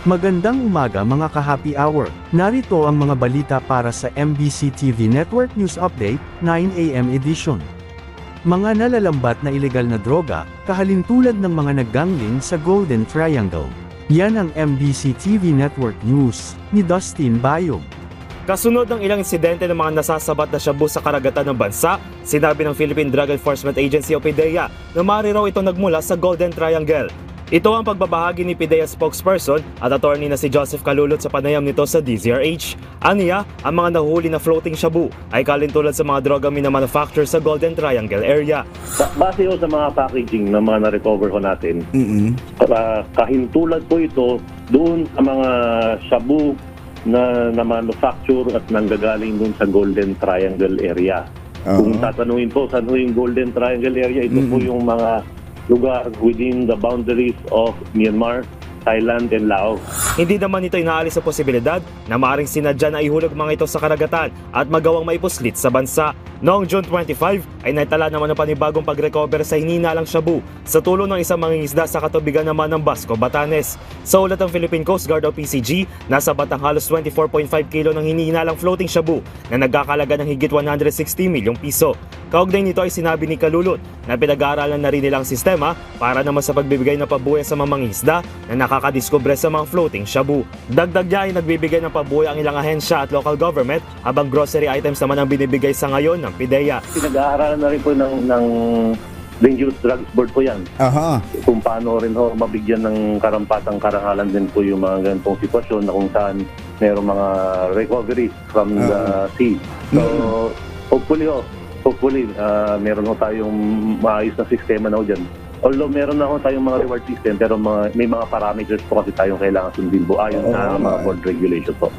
Magandang umaga mga ka-happy hour. Narito ang mga balita para sa MBC TV Network News Update, 9 AM edition. Mga nalalambat na ilegal na droga, kahalintulad ng mga naggangling sa Golden Triangle. Yan ang MBC TV Network News, ni Dustin Bayog. Kasunod ng ilang insidente ng mga nasasabat na shabu sa karagatan ng bansa, sinabi ng Philippine Drug Enforcement Agency o PDEA na maaari raw ito nagmula sa Golden Triangle. Ito ang pagbabahagi ni PDEA spokesperson at attorney na si Joseph Calulot sa panayam nito sa DZRH. Aniya, ang mga nahuhuli na floating shabu ay kalintulad sa mga droga minamanufacture sa Golden Triangle area. Base ho sa mga packaging na mga na-recover ho natin, kahintulad po ito doon sa mga shabu na manufacture at nanggagaling doon sa Golden Triangle area. Kung tatanungin po saan ho yung Golden Triangle area, ito po yung mga lugar within the boundaries of Myanmar, Thailand, and Laos. Hindi naman ito inaalis sa posibilidad na maaaring sinadya na ihulog mga ito sa karagatan at magawang maipuslit sa bansa. Noong June 25 ay naitala naman ang panibagong pag-recover sa hininalang shabu sa tulong ng isang mangingisda sa katubigan naman ng Basco, Batanes. Sa ulat ng Philippine Coast Guard o PCG, nasa batang halos 24.5 kilo ng hinihinalang floating shabu na nagkakalaga ng higit 160 milyong piso. Kaugnay nito ay sinabi ni Calulot na pinag-aaralan na rin nilang sistema para naman sa pagbibigay ng pabuhay sa mga mangingisda na nakakadiskubre sa mga floating shabu. Dagdag niya ay nagbibigay ng pabuhay ang ilang ahensya at local government habang grocery items naman ang binibigay sa ngayon ng PDEA. Pinag-aaralan na rin po ng Dangerous Drugs Board po yan. Kung paano rin ho mabigyan ng karampatang karangalan din po yung mga ganitong sitwasyon na kung saan mayroong mga recoveries from the sea. So, hopefully, meron ho tayong maayos na sistema na ho dyan. Although meron na ho tayong mga reward system, pero may mga parameters po kasi tayong kailangan sundin po ayon sa mga board regulation po.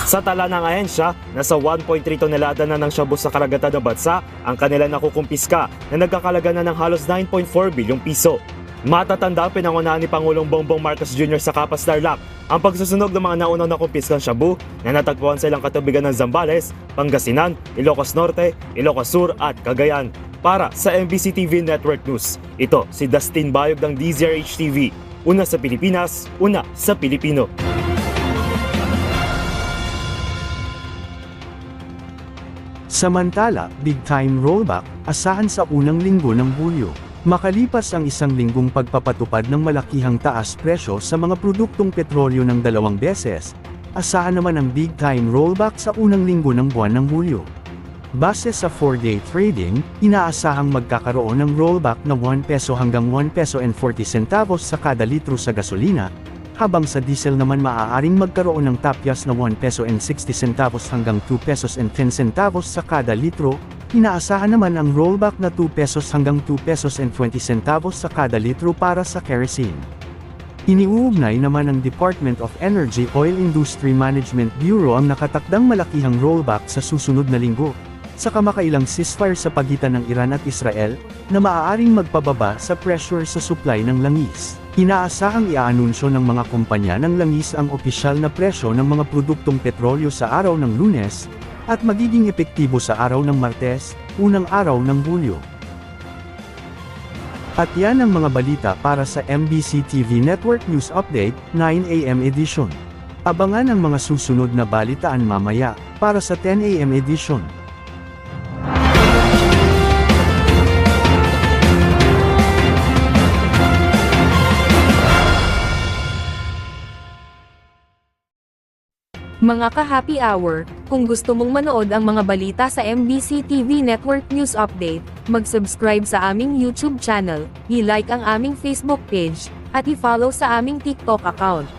Sa tala ng ahensya, nasa 1.3 tonelada na ng shabu sa karagatan ng bansa ang kanila nakukumpiska na nagkakalaga na ng halos 9.4 bilyong piso. Matatanda pinangunahan ni Pangulong Bongbong Marcos Jr. sa Kapas Tarlac ang pagsusunog ng mga naunang nakumpiskang shabu na natagpuan sa ilang katubigan ng Zambales, Pangasinan, Ilocos Norte, Ilocos Sur at Cagayan. Para sa MBC TV Network News, ito si Dustin Bayog ng DZRH TV. Una sa Pilipinas, una sa Pilipino. Samantala, big time rollback, asahan sa unang linggo ng Hulyo. Makalipas ang isang linggong pagpapatupad ng malakihang taas presyo sa mga produktong petrolyo ng 2 beses, asahan naman ang big time rollback sa unang linggo ng buwan ng Hulyo. Base sa 4-day trading, inaasahang magkakaroon ng rollback na 1 peso hanggang 1 peso and 40 centavos sa kada litro sa gasolina, habang sa diesel naman maaaring magkaroon ng tapyas na 1 peso and 60 centavos hanggang 2 pesos and 10 centavos sa kada litro. Inaasahan naman ang rollback na 2 pesos hanggang 2 pesos and 20 centavos sa kada litro para sa kerosene. Iniuugnay naman ng Department of Energy Oil Industry Management Bureau ang nakatakdang malakihang rollback sa susunod na linggo, sa kamakailang ceasefire sa pagitan ng Iran at Israel, na maaaring magpababa sa pressure sa supply ng langis. Inaasahang iaanunsyo ng mga kumpanya ng langis ang opisyal na presyo ng mga produktong petrolyo sa araw ng Lunes, at magiging epektibo sa araw ng Martes, unang araw ng Hulyo. At yan ang mga balita para sa MBC TV Network News Update, 9 AM edition. Abangan ang mga susunod na balitaan mamaya, para sa 10 AM edition. Mga ka-happy hour, kung gusto mong manood ang mga balita sa MBC TV Network News Update, mag-subscribe sa aming YouTube channel, i-like ang aming Facebook page, at i-follow sa aming TikTok account.